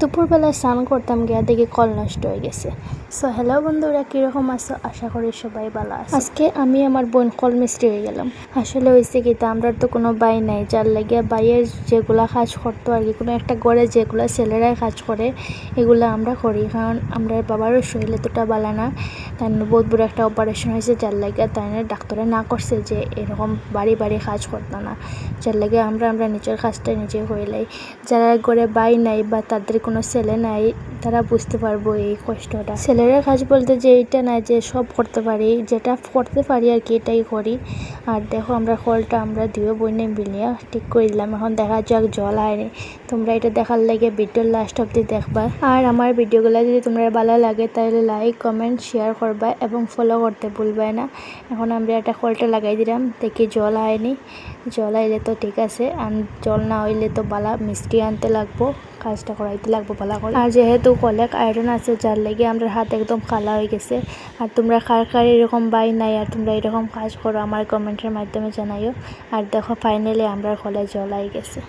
দুপুরবেলা স্নান করতাম গিয়া দেখি কল নষ্ট হয়ে গেছে। সো হ্যালো বন্ধুরা, কীরকম আছো? আশা করি সবাই ভালো আছে। আজকে আমি আমার বোন কল মিস্ত্রি হয়ে গেলাম। আসলে হয়েছে কি, আমরা তো কোনো বাই নাই, যার লাগিয়া বাইয়ের যেগুলা কাজ করতো আর কি, কোনো একটা ঘরে যেগুলা ছেলেরাই কাজ করে এগুলো আমরা করি, কারণ আমরা বাবারও শরীর এতটা ভালো না। তাই বহুত বড় একটা অপারেশন হয়েছে, যার লাগিয়া তাই ডাক্তারে না করছে যে এরকম বাড়ি বাড়ি কাজ করতো না। যার লাগে আমরা নিজের কাজটা নিজে করিলাই। যারা ঘরে বাই নাই বা তাদের কোনো ছেলে নাই, তারা বুঝতে পারবো এই কষ্টটা। ছেলেরা কাজ বলতে যে এইটা না যে সব করতে পারি, যেটা করতে পারি আর কি এটাই করি। আর দেখো আমরা কলটা আমরা দুই বোনে মিলিয়া ঠিক করে দিলাম। এখন দেখা যাক জল আয়নি। তোমরা এটা দেখার লাগে ভিডিওর লাস্ট অব্দি দেখবা। আর আমার ভিডিওগুলো যদি তোমরা ভালো লাগে তাহলে লাইক কমেন্ট শেয়ার করবা এবং ফলো করতে ভুলবা না। এখন আমরা একটা কলটা লাগাই দিলাম, দেখি জল আয়নি। জল আইলে তো ঠিক আছে, আর জল না হইলে তো বালা মিস্ত্রি আনতে লাগবো, কাজটা করাইতে লাগবো ভালো করে। আর যেহেতু কলেক আয়রন আছে, যার লেগে আমরা হাত একদম কালা হয়ে গেছে। আর তোমরা কার এরকম বাই নাই আর তোমরা এরকম কাজ করো আমার কমেন্টের মাধ্যমে জানাইও। আর দেখো ফাইনালি আমরা কলে জল আই গেছে।